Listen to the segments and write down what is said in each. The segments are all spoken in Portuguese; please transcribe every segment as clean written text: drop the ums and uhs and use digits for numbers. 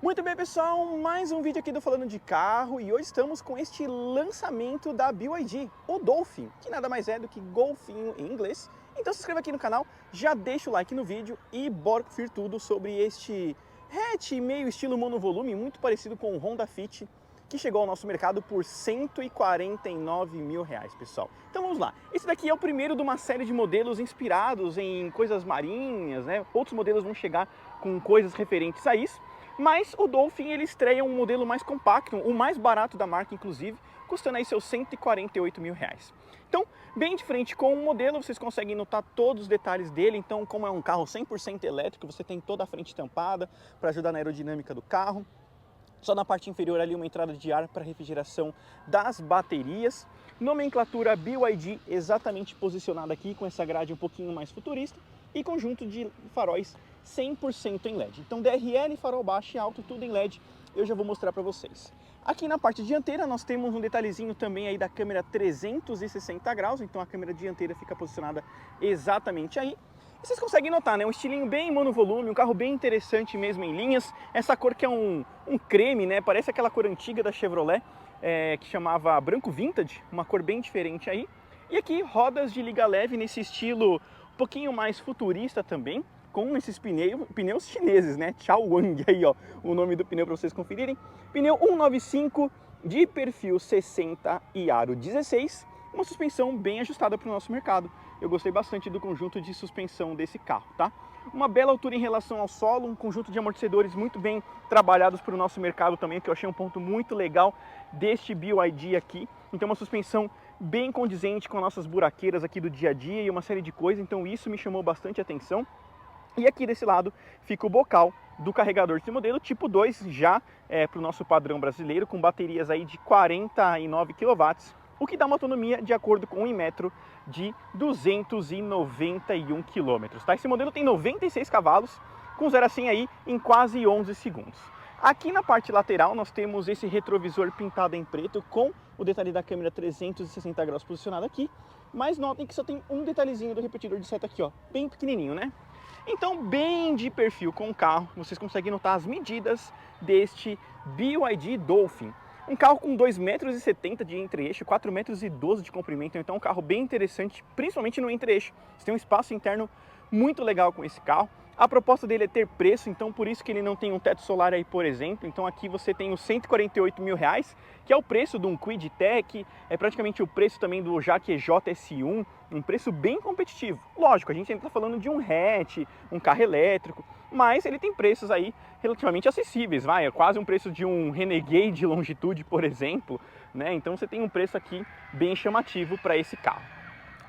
Muito bem, pessoal, mais um vídeo aqui do Falando de Carro e hoje estamos com este lançamento da BYD, o Dolphin, que nada mais é do que golfinho em inglês. Então se inscreva aqui no canal, já deixa o like no vídeo e bora conferir tudo sobre este hatch meio estilo monovolume, muito parecido com o Honda Fit, que chegou ao nosso mercado por R$149 mil, pessoal. Então vamos lá, esse daqui é o primeiro de uma série de modelos inspirados em coisas marinhas, né? Outros modelos vão chegar com coisas referentes a isso. Mas o Dolphin ele estreia um modelo mais compacto, o mais barato da marca inclusive, custando aí seus R$148 mil. Então, bem de frente com o modelo, vocês conseguem notar todos os detalhes dele. Então, como é um carro 100% elétrico, você tem toda a frente tampada para ajudar na aerodinâmica do carro. Só na parte inferior ali uma entrada de ar para refrigeração das baterias. Nomenclatura BYD exatamente posicionada aqui com essa grade um pouquinho mais futurista e conjunto de faróis 100% em LED. Então DRL, farol baixo e alto, tudo em LED, eu já vou mostrar para vocês. Aqui na parte dianteira nós temos um detalhezinho também aí da câmera 360 graus, então a câmera dianteira fica posicionada exatamente aí. E vocês conseguem notar, né? Um estilinho bem monovolume, um carro bem interessante mesmo em linhas. Essa cor que é um creme, né? Parece aquela cor antiga da Chevrolet, que chamava branco vintage, uma cor bem diferente aí. E aqui rodas de liga leve nesse estilo um pouquinho mais futurista também, com esses pneus chineses, né? Chaoyang aí, ó, o nome do pneu para vocês conferirem. Pneu 195 de perfil 60 e aro 16, uma suspensão bem ajustada para o nosso mercado. Eu gostei bastante do conjunto de suspensão desse carro, tá? Uma bela altura em relação ao solo, um conjunto de amortecedores muito bem trabalhados para o nosso mercado também, que eu achei um ponto muito legal deste BYD aqui. Então uma suspensão bem condizente com as nossas buraqueiras aqui do dia a dia e uma série de coisas, então isso me chamou bastante atenção. E aqui desse lado fica o bocal do carregador desse modelo, tipo 2, já para o nosso padrão brasileiro, com baterias aí de 49 kW, o que dá uma autonomia, de acordo com o Inmetro, de 291 km. Tá? Esse modelo tem 96 cavalos, com 0 a 100 aí em quase 11 segundos. Aqui na parte lateral nós temos esse retrovisor pintado em preto, com o detalhe da câmera 360 graus posicionado aqui, mas notem que só tem um detalhezinho do repetidor de seta aqui, ó, bem pequenininho, né? Então, bem de perfil com o carro, vocês conseguem notar as medidas deste BYD Dolphin. Um carro com 2,70 metros de entre-eixo, 4,12 metros de comprimento, então um carro bem interessante, principalmente no entre-eixo. Você tem um espaço interno muito legal com esse carro. A proposta dele é ter preço, então por isso que ele não tem um teto solar aí, por exemplo. Então aqui você tem os R$148 mil, que é o preço de um Kwid Tech, é praticamente o preço também do Jaque EJ-S1, um preço bem competitivo. Lógico, a gente ainda está falando de um hatch, um carro elétrico, mas ele tem preços aí relativamente acessíveis, vai, é quase um preço de um Renegade Longitude, por exemplo, né? Então você tem um preço aqui bem chamativo para esse carro.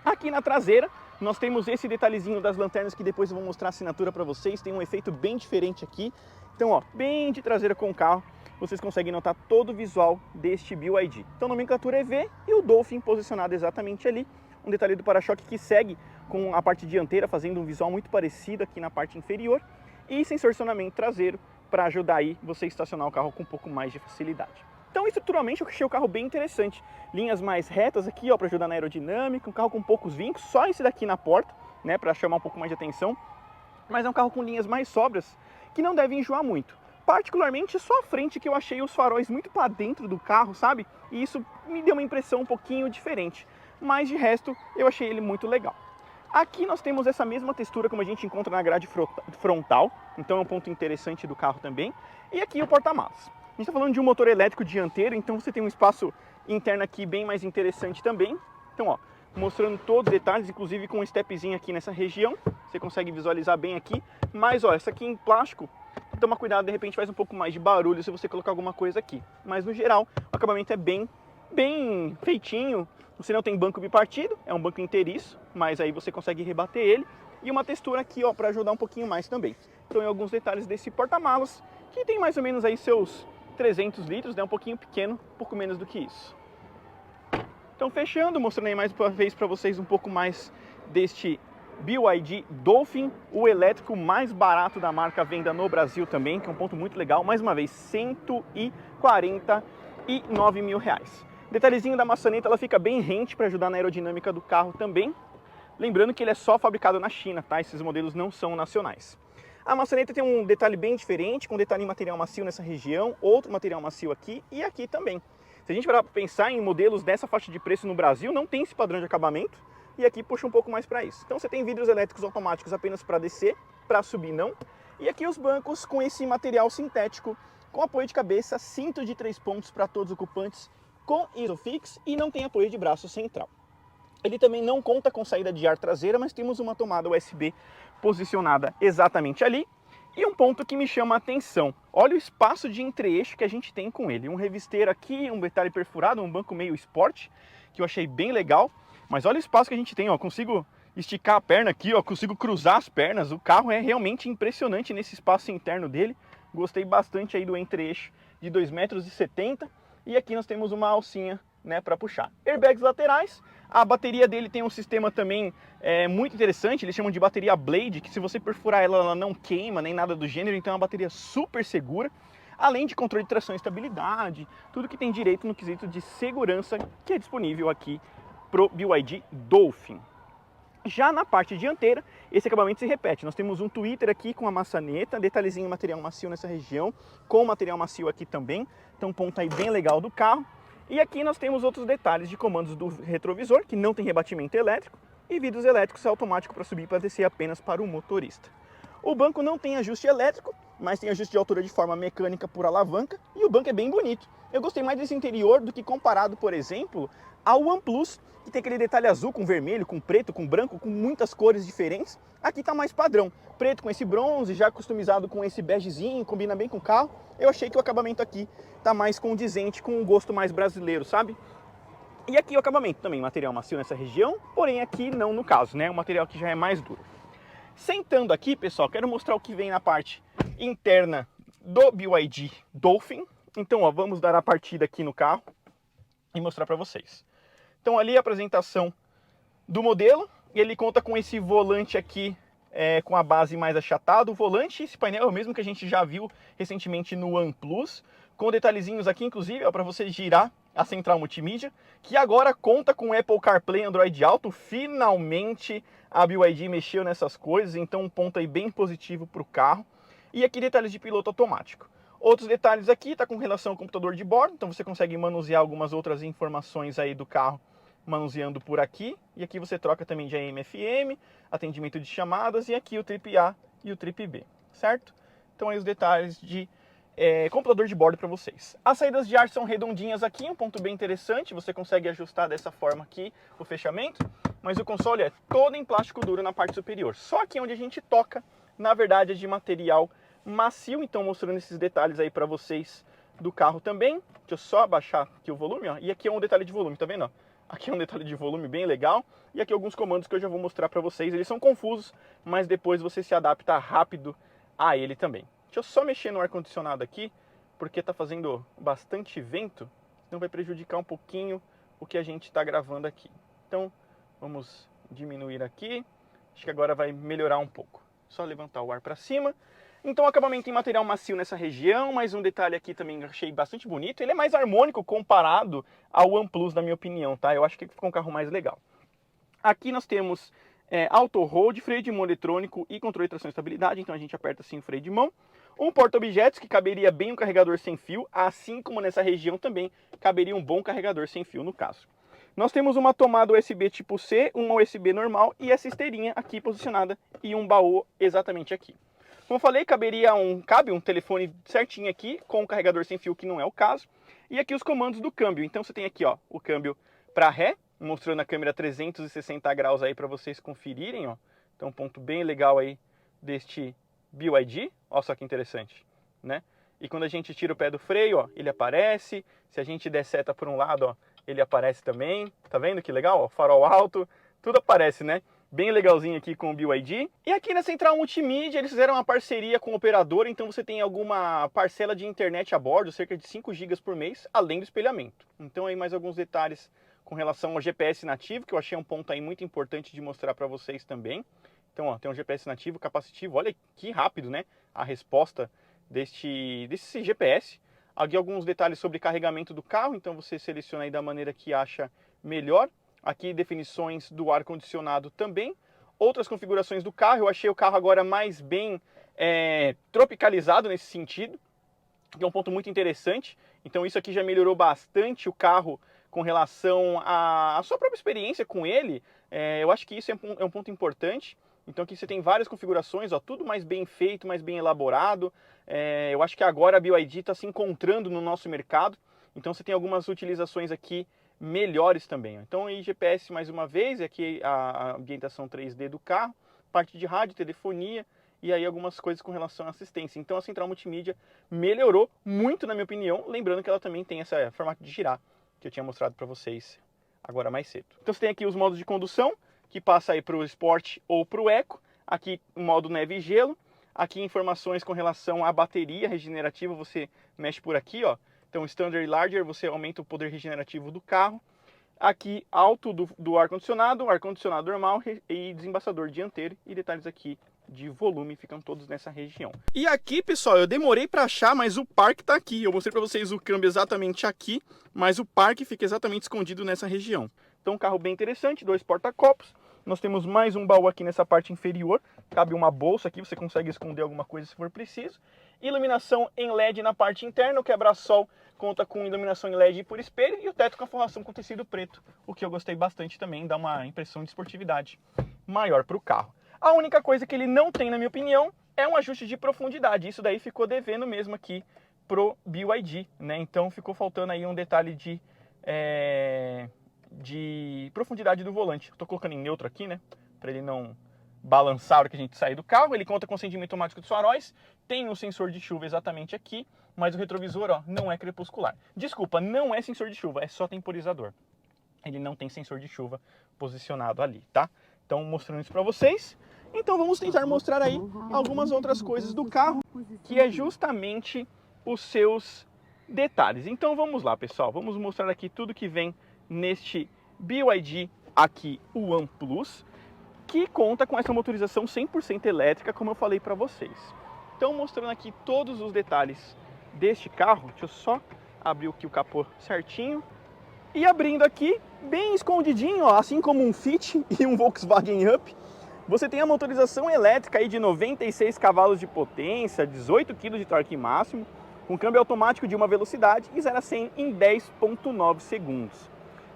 Aqui na traseira nós temos esse detalhezinho das lanternas que depois eu vou mostrar a assinatura para vocês, tem um efeito bem diferente aqui. Então, ó, bem de traseira com o carro, vocês conseguem notar todo o visual deste BYD. Então, nomenclatura é V e o Dolphin posicionado exatamente ali. Um detalhe do para-choque que segue com a parte dianteira, fazendo um visual muito parecido aqui na parte inferior. E sensor de estacionamento traseiro para ajudar aí você a estacionar o carro com um pouco mais de facilidade. Então, estruturalmente, eu achei o carro bem interessante. Linhas mais retas aqui, ó, para ajudar na aerodinâmica. Um carro com poucos vincos, só esse daqui na porta, né, para chamar um pouco mais de atenção. Mas é um carro com linhas mais sóbrias, que não deve enjoar muito. Particularmente, só a frente que eu achei os faróis muito para dentro do carro, sabe? E isso me deu uma impressão um pouquinho diferente. Mas, de resto, eu achei ele muito legal. Aqui nós temos essa mesma textura como a gente encontra na grade frontal. Então, é um ponto interessante do carro também. E aqui o porta-malas. A gente está falando de um motor elétrico dianteiro, então você tem um espaço interno aqui bem mais interessante também. Então, ó, mostrando todos os detalhes, inclusive com um stepzinho aqui nessa região. Você consegue visualizar bem aqui. Mas, ó, essa aqui em plástico, toma cuidado, de repente faz um pouco mais de barulho se você colocar alguma coisa aqui. Mas, no geral, o acabamento é bem feitinho. Você não tem banco bipartido, é um banco inteiriço, mas aí você consegue rebater ele. E uma textura aqui, ó, para ajudar um pouquinho mais também. Então, em alguns detalhes desse porta-malas, que tem mais ou menos aí seus 300 litros, né? Um pouquinho pequeno, um pouco menos do que isso. Então, fechando, mostrando aí mais uma vez para vocês um pouco mais deste BYD Dolphin, o elétrico mais barato da marca à venda no Brasil também, que é um ponto muito legal. Mais uma vez, R$149 mil. Detalhezinho da maçaneta, ela fica bem rente para ajudar na aerodinâmica do carro também. Lembrando que ele é só fabricado na China, tá? Esses modelos não são nacionais. A maçaneta tem um detalhe bem diferente, com um detalhe em material macio nessa região, outro material macio aqui e aqui também. Se a gente parar para pensar em modelos dessa faixa de preço no Brasil, não tem esse padrão de acabamento, e aqui puxa um pouco mais para isso. Então você tem vidros elétricos automáticos apenas para descer, para subir não. E aqui os bancos com esse material sintético, com apoio de cabeça, cinto de 3 pontos para todos os ocupantes, com Isofix e não tem apoio de braço central. Ele também não conta com saída de ar traseira, mas temos uma tomada USB posicionada exatamente ali. E um ponto que me chama a atenção, olha o espaço de entre-eixo que a gente tem com ele. Um revisteiro aqui, um detalhe perfurado, um banco meio esporte, que eu achei bem legal. Mas olha o espaço que a gente tem, ó, consigo esticar a perna aqui, ó, consigo cruzar as pernas. O carro é realmente impressionante nesse espaço interno dele. Gostei bastante aí do entre-eixo de 2,70 m. E aqui nós temos uma alcinha, né, para puxar. Airbags laterais. A bateria dele tem um sistema também muito interessante, eles chamam de bateria Blade, que se você perfurar ela, ela não queima, nem nada do gênero, então é uma bateria super segura. Além de controle de tração e estabilidade, tudo que tem direito no quesito de segurança que é disponível aqui pro BYD Dolphin. Já na parte dianteira, esse acabamento se repete. Nós temos um tweeter aqui com a maçaneta, detalhezinho material macio nessa região, com material macio aqui também. Então, um ponto aí bem legal do carro. E aqui nós temos outros detalhes de comandos do retrovisor, que não tem rebatimento elétrico, e vidros elétricos automáticos para subir e para descer apenas para o motorista. O banco não tem ajuste elétrico, mas tem ajuste de altura de forma mecânica por alavanca, e o banco é bem bonito. Eu gostei mais desse interior do que comparado, por exemplo, ao OnePlus, que tem aquele detalhe azul com vermelho, com preto, com branco, com muitas cores diferentes. Aqui está mais padrão, preto com esse bronze, já customizado com esse begezinho, combina bem com o carro. Eu achei que o acabamento aqui está mais condizente com um gosto mais brasileiro, sabe? E aqui o acabamento também, material macio nessa região, porém aqui não no caso, né? O material aqui já é mais duro. Sentando aqui, pessoal, quero mostrar o que vem na parte interna do BYD Dolphin. Então, ó, vamos dar a partida aqui no carro e mostrar para vocês. Então, ali a apresentação do modelo. Ele conta com esse volante aqui com a base mais achatada. O volante, esse painel é o mesmo que a gente já viu recentemente no OnePlus, com detalhezinhos aqui, inclusive, para você girar a central multimídia, que agora conta com Apple CarPlay e Android Auto. Finalmente a BYD mexeu nessas coisas, então um ponto aí bem positivo para o carro. E aqui detalhes de piloto automático. Outros detalhes aqui, está com relação ao computador de bordo, então você consegue manusear algumas outras informações aí do carro manuseando por aqui. E aqui você troca também de AM, FM, atendimento de chamadas, e aqui o Trip A e o Trip B, certo? Então aí os detalhes de computador de bordo para vocês. As saídas de ar são redondinhas aqui, um ponto bem interessante, você consegue ajustar dessa forma aqui o fechamento, mas o console é todo em plástico duro na parte superior. Só aqui onde a gente toca, na verdade, é de material macio, então mostrando esses detalhes aí para vocês do carro também. Deixa eu só abaixar aqui o volume, ó. E aqui é um detalhe de volume, tá vendo? Ó? Aqui é um detalhe de volume bem legal, e aqui alguns comandos que eu já vou mostrar para vocês. Eles são confusos, mas depois você se adapta rápido a ele também. Deixa eu só mexer no ar-condicionado aqui, porque está fazendo bastante vento, então vai prejudicar um pouquinho o que a gente está gravando aqui. Então, vamos diminuir aqui, acho que agora vai melhorar um pouco. Só levantar o ar para cima. Então, acabamento em material macio nessa região, mais um detalhe aqui também achei bastante bonito. Ele é mais harmônico comparado ao OnePlus, na minha opinião, tá? Eu acho que ficou um carro mais legal. Aqui nós temos auto hold, freio de mão eletrônico e controle de tração e estabilidade, então a gente aperta assim o freio de mão. Um porta-objetos que caberia bem um carregador sem fio, assim como nessa região também caberia um bom carregador sem fio no caso. Nós temos uma tomada USB tipo C, uma USB normal e essa esteirinha aqui posicionada e um baú exatamente aqui. Como eu falei, cabe um telefone certinho aqui com um carregador sem fio, que não é o caso. E aqui os comandos do câmbio. Então você tem aqui, ó, o câmbio para ré, mostrando a câmera 360 graus aí para vocês conferirem, ó. Então um ponto bem legal aí deste BYD, ó só que interessante, né? E quando a gente tira o pé do freio, ó, ele aparece. Se a gente der seta por um lado, ó, ele aparece também. Tá vendo que legal? Ó, farol alto, tudo aparece, né? Bem legalzinho aqui com o BYD. E aqui na central multimídia eles fizeram uma parceria com o operador, então você tem alguma parcela de internet a bordo, cerca de 5 GB por mês, além do espelhamento. Então aí mais alguns detalhes com relação ao GPS nativo, que eu achei um ponto aí muito importante de mostrar para vocês também. Então, ó, tem um GPS nativo capacitivo, olha que rápido, né? A resposta desse GPS. Aqui alguns detalhes sobre carregamento do carro, então você seleciona aí da maneira que acha melhor. Aqui definições do ar-condicionado também. Outras configurações do carro, eu achei o carro agora mais bem tropicalizado nesse sentido, que é um ponto muito interessante. Então isso aqui já melhorou bastante o carro com relação à sua própria experiência com ele. Eu acho que isso é um ponto importante. Então aqui você tem várias configurações, ó, tudo mais bem feito, mais bem elaborado. Eu acho que agora a BYD está se encontrando no nosso mercado. Então você tem algumas utilizações aqui melhores também. Ó. Então aí GPS mais uma vez, aqui a ambientação 3D do carro, parte de rádio, telefonia e aí algumas coisas com relação à assistência. Então a central multimídia melhorou muito na minha opinião, lembrando que ela também tem esse formato de girar, que eu tinha mostrado para vocês agora mais cedo. Então você tem aqui os modos de condução, que passa aí para o Sport ou para o Eco. Aqui o modo neve e gelo. Aqui informações com relação à bateria regenerativa, você mexe por aqui, ó. Então Standard e Larger, você aumenta o poder regenerativo do carro. Aqui alto do ar-condicionado normal e desembaçador dianteiro e detalhes aqui de volume ficam todos nessa região. E aqui, pessoal, eu demorei para achar, mas o parque tá aqui. Eu mostrei para vocês o câmbio exatamente aqui, mas o parque fica exatamente escondido nessa região. Então um carro bem interessante, 2 porta-copos. Nós temos mais um baú aqui nessa parte inferior. Cabe uma bolsa aqui, você consegue esconder alguma coisa se for preciso. Iluminação em LED na parte interna, o quebra-sol conta com iluminação em LED por espelho e o teto com a forração com tecido preto, o que eu gostei bastante também, dá uma impressão de esportividade maior para o carro. A única coisa que ele não tem, na minha opinião, é um ajuste de profundidade. Isso daí ficou devendo mesmo aqui pro BYD, né? Então ficou faltando aí um detalhe de profundidade do volante. Estou colocando em neutro aqui, né? Para ele não balançar a hora que a gente sair do carro. Ele conta com acendimento automático dos faróis, tem um sensor de chuva exatamente aqui, mas o retrovisor, ó, não é crepuscular. Desculpa, não é sensor de chuva, é só temporizador. Ele não tem sensor de chuva posicionado ali, tá? Então, mostrando isso para vocês. Então, vamos tentar mostrar aí algumas outras coisas do carro, que é justamente os seus detalhes. Então, vamos lá, pessoal. Vamos mostrar aqui tudo que vem neste BYD aqui, o One Plus, que conta com essa motorização 100% elétrica, como eu falei para vocês. Então, mostrando aqui todos os detalhes deste carro. Deixa eu só abrir aqui o capô certinho. E abrindo aqui, bem escondidinho, ó, assim como um Fit e um Volkswagen Up, você tem a motorização elétrica aí de 96 cavalos de potência, 18 kg de torque máximo, com câmbio automático de uma velocidade e 0 a 100 em 10,9 segundos.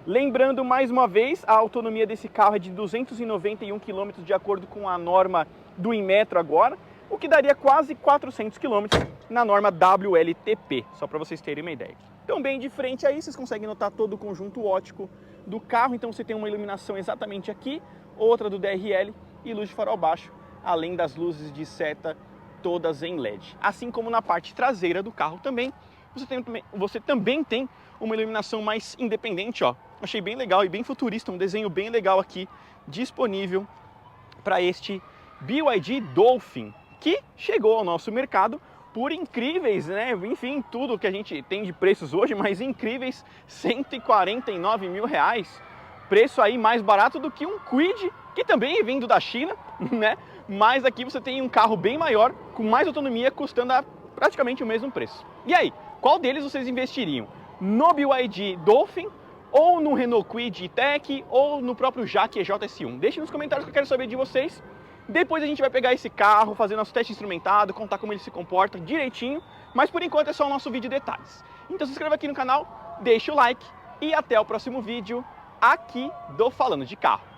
Lembrando mais uma vez, a autonomia desse carro é de 291 km de acordo com a norma do Inmetro agora, o que daria quase 400 km na norma WLTP, só para vocês terem uma ideia. Então, bem de frente aí, vocês conseguem notar todo o conjunto óptico do carro. Então, você tem uma iluminação exatamente aqui, outra do DRL e luz de farol baixo, além das luzes de seta todas em LED. Assim como na parte traseira do carro também, você também tem uma iluminação mais independente, ó. Achei bem legal e bem futurista, um desenho bem legal aqui, disponível para este BYD Dolphin, que chegou ao nosso mercado por incríveis, né? Enfim, tudo que a gente tem de preços hoje, mas incríveis, R$149 mil. Preço aí mais barato do que um Kwid, que também é vindo da China, né? Mas aqui você tem um carro bem maior, com mais autonomia, custando praticamente o mesmo preço. E aí, qual deles vocês investiriam? No BYD Dolphin, ou no Renault Kwid E-Tech, ou no próprio Jaque EJS1? Deixe nos comentários que eu quero saber de vocês. Depois a gente vai pegar esse carro, fazer nosso teste instrumentado, contar como ele se comporta direitinho, mas por enquanto é só o nosso vídeo de detalhes. Então se inscreva aqui no canal, deixa o like e até o próximo vídeo aqui do Falando de Carro.